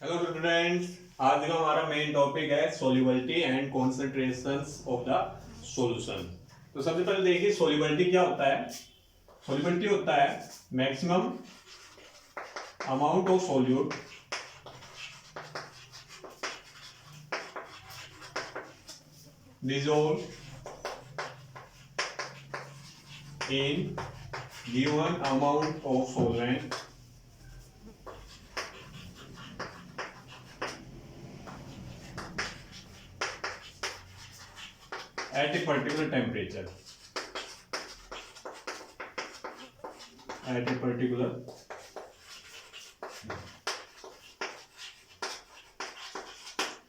Hello students, आज का हमारा मेन टॉपिक है solubility and concentrations of the solution. तो सबसे पहले देखिए सोल्युबिलिटी क्या होता है। सोल्युबिलिटी होता है maximum amount of solute dissolved in given amount of solvent at a particular temperature. At a particular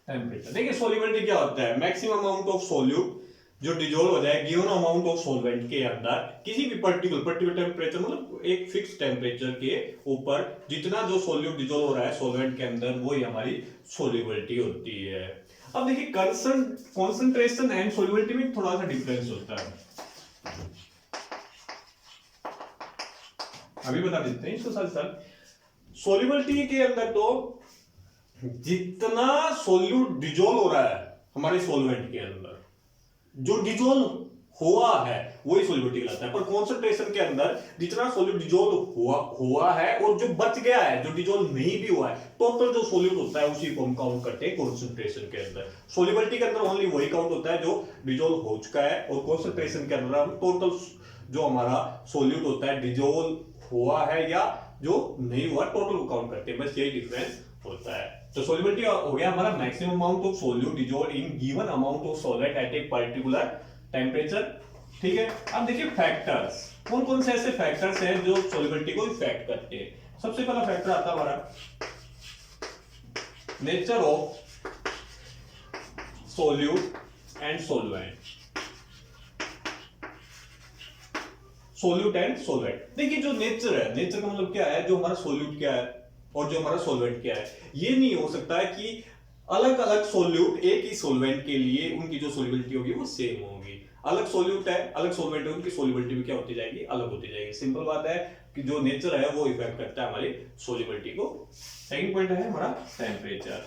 temperature. देखिए सोल्युबिलिटी क्या होता है, मैक्सिमम अमाउंट ऑफ सोल्यूट जो डिजोल्व हो जाए गिवन अमाउंट ऑफ सॉल्वेंट के अंदर किसी भी पर्टिकुलर टेम्परेचर, मतलब एक फिक्स टेम्परेचर के ऊपर जितना जो सोल्यूट डिजोल्व हो रहा है सॉल्वेंट के अंदर, वही हमारी सोल्युबिलिटी होती है। अब देखिए कॉन्सेंट्रेशन एंड सोल्युबिलिटी में थोड़ा सा डिफरेंस होता है, अभी बता देते हैं इसको साथ साथ। सोल्युबिलिटी के अंदर तो जितना सोल्यूट डिजोल्व हो रहा है हमारे सॉल्वेंट के अंदर, जो डिजोल्व हुआ है वही सोल्युबिलिटी कहलाता है। पर कॉन्सेंट्रेशन के अंदर जितना सोल्यूट डिजोल्व हुआ है और जो बच गया है, जो डिजोल्व नहीं भी हुआ है, टोटल जो सोल्यूट होता है उसी को हम काउंट करते हैं कॉन्सेंट्रेशन के अंदर। सोल्युबिलिटी के अंदर ओनली वही काउंट होता है जो डिजोल्व हो चुका है, और कॉन्सेंट्रेशन के अंदर हम टोटल जो हमारा सोल्यूट होता है डिजोल्व हुआ है या जो नहीं हुआ, टोटल को काउंट करते हैं। बस यही डिफरेंस होता है। तो सोल्युबिलिटी हो गया हमारा maximum amount of solute dissolve in given amount of solvent at a particular temperature. ठीक है, अब देखिए फैक्टर्स, कौन कौन से ऐसे फैक्टर्स हैं जो सोल्युबिलिटी को इफेक्ट करते हैं। सबसे पहला फैक्टर आता है हमारा nature of solute and solvent. Solute and solvent, देखिए जो नेचर है, नेचर का मतलब क्या है, जो हमारा सोल्यूट क्या है और जो हमारा सॉल्वेंट क्या है। ये नहीं हो सकता है कि अलग अलग सोल्यूट एक ही सॉल्वेंट के लिए उनकी जो सोल्युबिलिटी होगी वो सेम होगी। अलग सोल्यूट है, अलग सॉल्वेंट है, उनकी सोल्युबिलिटी भी क्या होती जाएगी, अलग होती जाएगी। सिंपल बात है कि जो नेचर है वो इफेक्ट करता है हमारी सोल्युबिलिटी को। सेकंड पॉइंट है हमारा टेम्परेचर।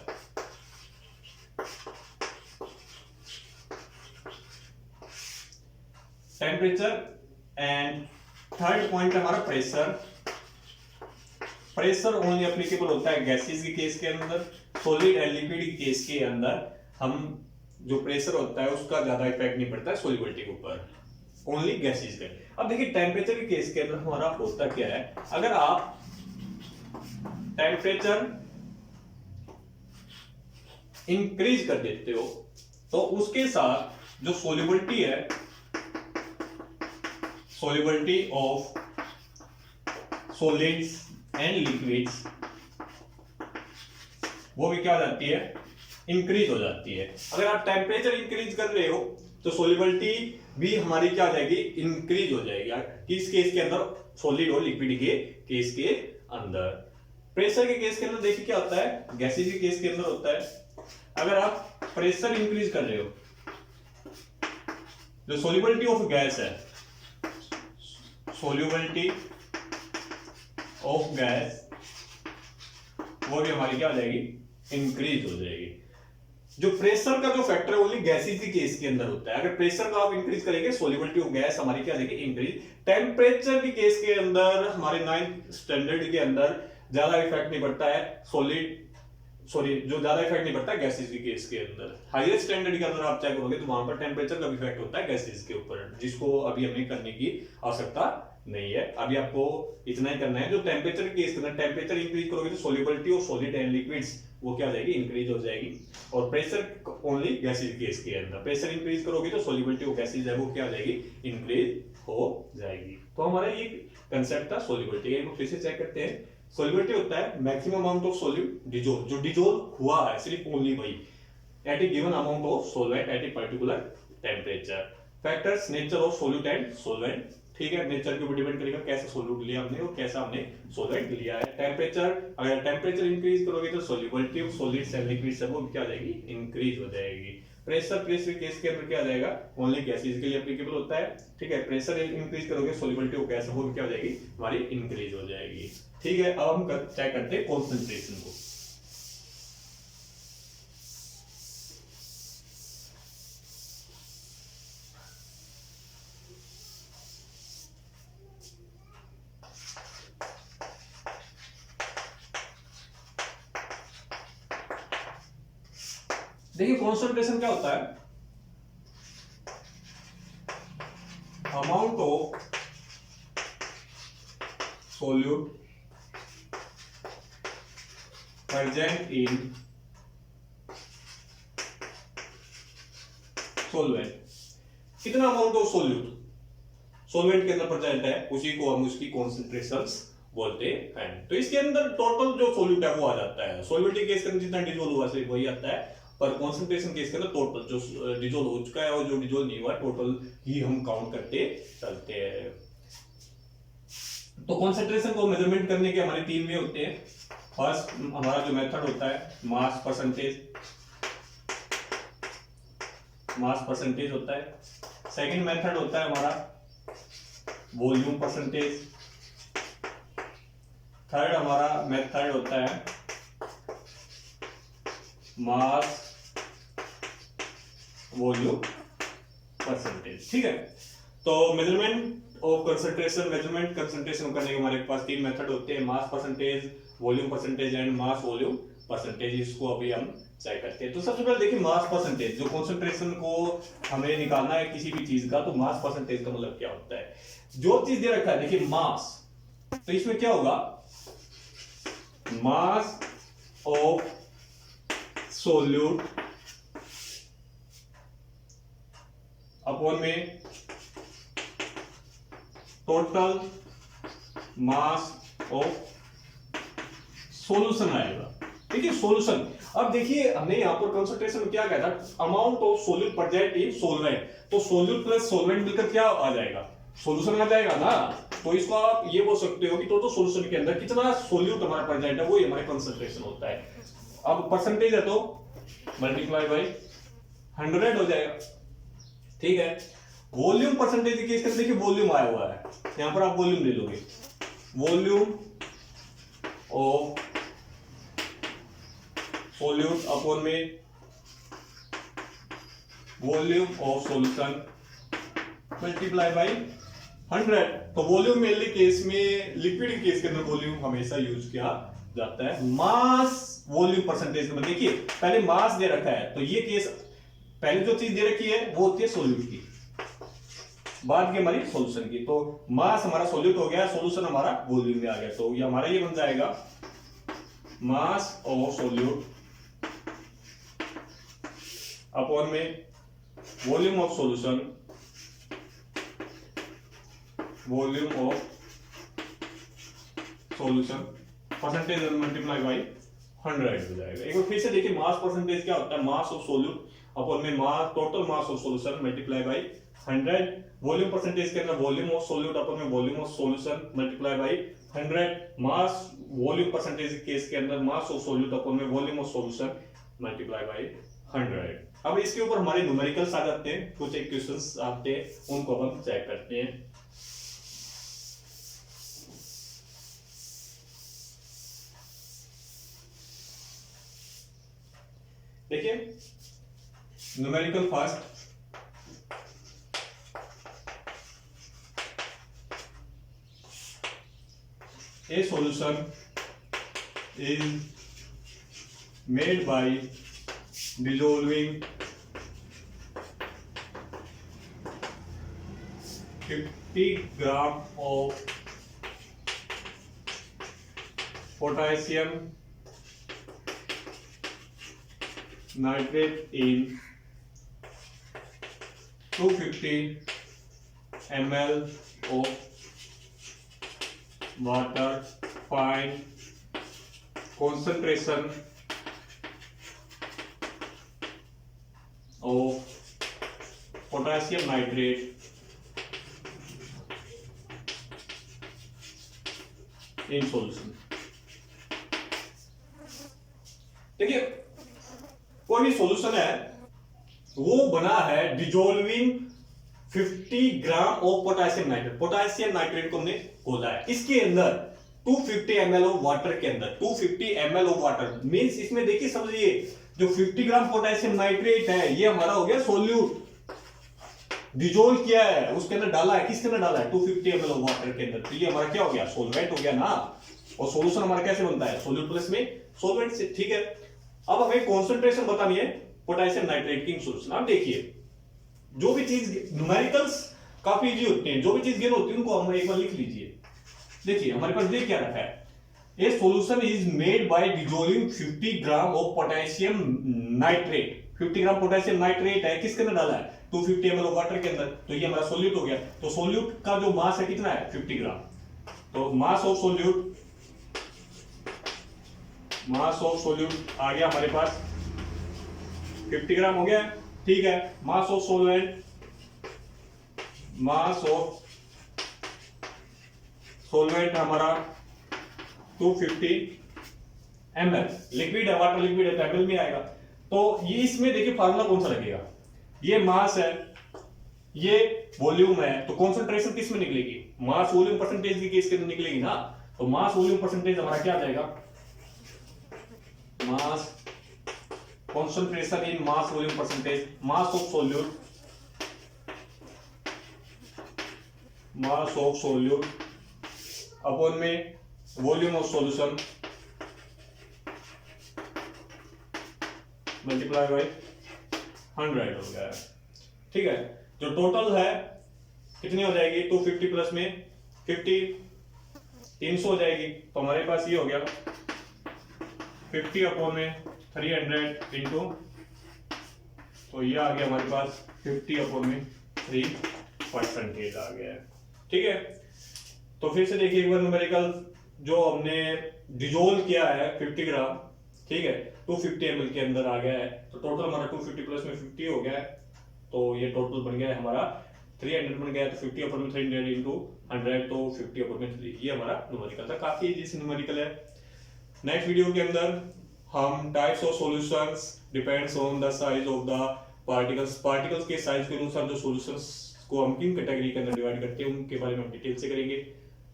एंड थर्ड पॉइंट है हमारा प्रेशर। प्रेशर ओनली एप्लीकेबल होता है गैसेस के केस के अंदर, सॉलिड एंड लिक्विड के केस के अंदर हम जो प्रेशर होता है उसका ज्यादा इफेक्ट नहीं पड़ता है सोल्युबिलिटी के ऊपर, ओनली गैसेस के। अब देखिए टेम्परेचर के केस के अंदर हमारा होता क्या है, अगर आप टेम्परेचर इंक्रीज कर देते हो तो उसके साथ जो सोल्युबिलिटी है, solubility of solids and liquids, वो भी क्या हो जाती है, इंक्रीज हो जाती है। अगर आप टेम्परेचर इंक्रीज कर रहे हो तो सोल्युबिलिटी भी हमारी क्या हो जाएगी, इंक्रीज हो जाएगी। किस केस के अंदर, सॉलिड और लिक्विड के केस के अंदर। प्रेशर के केस के अंदर देखिए क्या होता है, गैसेज के केस के अंदर होता है, अगर आप प्रेशर इंक्रीज कर रहे हो, जो सोल्युबिलिटी ऑफ गैस है, सोल्युबिलिटी ऑफ गैस वो भी हमारी क्या हो जाएगी, इंक्रीज हो जाएगी। जो प्रेशर का जो फैक्टर है ओनली गैसेज के केस के अंदर होता है। अगर प्रेशर का आप इंक्रीज करेंगे सोल्युबिलिटी ऑफ गैस हमारी क्या हो जाएगी, इंक्रीज। टेम्परेचर के केस के अंदर हमारे 9th स्टैंडर्ड के अंदर ज्यादा इफेक्ट नहीं पड़ता है जो ज्यादा इफेक्ट नहीं पड़ता है गैसेज के केस के अंदर। हाईएस्ट स्टैंडर्ड के अंदर आप चेक करोगे तो वहां पर टेम्परेचर का इफेक्ट होता है गैसेज के ऊपर, जिसको अभी हमें करने की आवश्यकता नहीं है। अभी आपको इतना ही करना है, जो टेम्परेचर के केस के अंदर टेम्परेचर इंक्रीज करोगे तो solubility of solid and liquids वो क्या हो जाएगी, इंक्रीज हो जाएगी। और प्रेशर ओनली गैसेज केस के अंदर, प्रेशर इंक्रीज करोगे तो सोल्युबिलिटी ऑफ गैसेज है वो क्या हो जाएगी, इंक्रीज हो जाएगी। तो हमारा ये कंसेप्ट था सोल्युबिलिटी। एक फिर से चेक करते हैं। सोल्युबिलिटी होता है maximum amount of solute dissolve, जो डिजोल्व हुआ है सिर्फ ओनली वही, at a given amount of solvent at a particular temperature. Factors nature of solute and solvent, ठीक है, नेचर के ऊपर डिपेंड करेगा कैसा सोल्यूट लिया हमने और कैसा हमने सॉल्वेंट लिया है। टेम्परेचर, अगर टेम्परेचर इंक्रीज करोगे तो solubility of solids and liquids है वो क्या हो जाएगी, इंक्रीज हो जाएगी। प्रेशर केस के अंदर क्या आ जाएगा, ओनली गैसेज के लिए एप्लीकेबल होता है। ठीक है, प्रेशर इंक्रीज करोगे सोल्युबिलिटी ऑफ गैस वो क्या हो जाएगी, हमारी इंक्रीज हो जाएगी। ठीक है, अब हम चेक करते हैं कॉन्सेंट्रेशन को। देखिए कॉन्सेंट्रेशन क्या होता है, amount of solute present in solvent, कितना अमाउंट ऑफ सोल्वेंट के अंदर प्रेजेंट है उसी को हम उसकी कॉन्सेंट्रेशंस बोलते हैं। तो इसके अंदर टोटल जो सोल्यूट है वो आ जाता है, सोल्वेंट के केस के अंदर जितना डिसॉल्व हुआ है वही आता है, पर कॉन्सेंट्रेशन केस के अंदर टोटल जो डिसॉल्व हो चुका है और जो डिसॉल्व नहीं हुआ टोटल ही हम काउंट करते चलते हैं। तो कॉन्सेंट्रेशन को मेजरमेंट करने के हमारे 3 वे होते हैं। फर्स्ट हमारा जो मेथड होता है मास परसेंटेज होता है। सेकंड मेथड होता है हमारा वॉल्यूम परसेंटेज। थर्ड हमारा मेथड होता है मास वॉल्यूम परसेंटेज। ठीक है, तो measurement of concentration, measurement concentration करने के हमारे पास 3 मेथड होते हैं, mass percentage, volume percentage and mass volume percentage. इसको अभी हम चेक करते हैं। तो सबसे पहले देखिए मास परसेंटेज, जो कंसंट्रेशन को हमें निकालना है किसी भी चीज का, तो मास परसेंटेज का मतलब क्या होता है। जो चीज दे रखा है देखिए मास, तो इसमें क्या होगा, मास ऑफ सोल्यूट अपॉन में टोटल मास ऑफ सॉल्यूशन आएगा। ठीक है, सॉल्यूशन। अब देखिए हमने यहां पर कंसंट्रेशन में क्या कहा था, amount of solute present in solvent, तो सोल्यूट प्लस सोलवेंट मिलकर क्या आ जाएगा, सॉल्यूशन आ जाएगा ना। तो इसको आप ये बोल सकते हो कि टोटल सॉल्यूशन के अंदर कितना सोल्यूट हमारा प्रेजेंट है वो हमारा कंसंट्रेशन होता है। अब परसेंटेज है तो मल्टीप्लाई बाय 100 हो जाएगा। ठीक है, वॉल्यूम परसेंटेज के केस में देखिए वॉल्यूम आया हुआ है, यहां पर आप वॉल्यूम ले लोगे, वॉल्यूम ऑफ सोल्यूट अपॉन में volume of solution multiply by 100। तो वॉल्यूम मेनली केस में, लिक्विड केस के अंदर वॉल्यूम हमेशा यूज किया जाता है। मास वॉल्यूम परसेंटेज में देखिए पहले मास दे रखा है, तो ये केस पहले जो चीज दे रखी है वो होती है सोल्यूट की, बाद की हमारी सॉल्यूशन की। तो मास हमारा सोल्यूट हो गया, सॉल्यूशन हमारा वॉल्यूम में आ गया, तो ये हमारा ये बन जाएगा मास ऑफ सोल्यूट अपॉन में volume of solution, volume of solution percentage multiply by 100 हो जाएगा। एक बार फिर से देखिए मास परसेंटेज क्या होता है, मास ऑफ सोल्यूट अपॉन में mass total mass of solution multiply by 100। Volume percentage के अंदर वॉल्यूम ऑफ सोल्यूट अपॉन में volume of solution multiply by 100। Mass volume percentage case के अंदर मास ऑफ सोल्यूट अपॉन में volume of solution multiply by 100। अब इसके ऊपर हमारे न्यूमेरिकल्स आ जाते हैं, कुछ इक्वेशंस आते हैं, उनको हम चेक करते हैं। देखिए numerical first, a solution is made by dissolving 50 gram of potassium nitrate in 250 ml of water. Find concentration of potassium nitrate in solution. देखिए कोई भी सॉल्यूशन है वो बना है dissolving 50 gram of potassium nitrate. Potassium nitrate को हमने घोला है, इसके अंदर 250 ml ऑफ वाटर के अंदर 250 ml ऑफ वाटर मींस इसमें देखिए समझिए जो 50 ग्राम पोटेशियम नाइट्रेट है ये हमारा हो गया सोल्यूट, डिजोल्व किया है उसके अंदर डाला है, किसके अंदर डाला है 250 ml ऑफ वाटर के अंदर, तो ये हमारा क्या हो गया सॉल्वेंट हो गया ना। और सॉल्यूशन हमारा कैसे बनता है सोल्यूट प्लस में सॉल्वेंट से। ठीक है, अब हमें कॉन्सेंट्रेशन बतानी है पोटेशियम नाइट्रेट की सॉल्यूशन। आप देखिए जो भी चीज न्यूमेरिकल्स काफी इजी होते हैं, जो भी चीज गिवन होती है उनको हम एक बार लिख लीजिए। देखिए हमारे पास ये क्या रखा है, A solution is made by dissolving 50 gram of potassium nitrate. 50 gram potassium nitrate है, किसके अंदर डाला है 250 ml ऑफ वाटर के अंदर, तो ये हमारा सोल्यूट हो गया। तो सोल्यूट का जो मास है कितना है 50 ग्राम, तो मास ऑफ सोल्यूट आ गया हमारे पास 50 ग्राम हो गया, ठीक है। मास ऑफ सोलवेंट हमारा 250 ml, लिक्विड है, वाटर लिक्विड है तो ml में आएगा। तो ये इसमें देखिए फार्मूला कौन सा लगेगा, ये मास है ये वॉल्यूम है, तो कॉन्सेंट्रेशन किस में निकलेगी, मास वॉल्यूम परसेंटेज की केस के अंदर निकलेगी ना। तो मास वॉल्यूम परसेंटेज हमारा क्या आ जाएगा, mass concentration in mass volume percentage, mass of solute upon में volume of solution multiply by 100 हो गया, ठीक है। जो टोटल है कितनी हो जाएगी 250 प्लस में 50 300 हो जाएगी। तो हमारे पास ये हो गया 50 अपॉन में 300 इंटू, तो ये आ गया हमारे पास 50 अपॉन में 3% आ गया है, ठीक है। तो फिर से देखिए एक बार न्यूमेरिकल जो हमने डिजोल्व किया है 50 ग्राम, ठीक है, 250 ml के अंदर आ गया है। तो टोटल हमारा 250 प्लस में 50 हो गया है, तो ये टोटल बन गया है हमारा 300 बन गया है। तो 50 अपॉन में 300 इंटू 100, तो 50 अपॉन में 3, ये हमारा न्यूमेरिकल था, काफी इजी न्यूमेरिकल है। नेक्स्ट वीडियो के अंदर हम types of solutions depends on the size of the particles के साइज के अनुसार जो सॉल्यूशंस को हम किन कैटेगरी के अंदर डिवाइड करते हैं उनके बारे में हम डिटेल से करेंगे।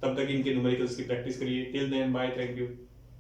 तब तक इनके न्यूमेरिकल्स की प्रैक्टिस करिए। Till then bye, thank you.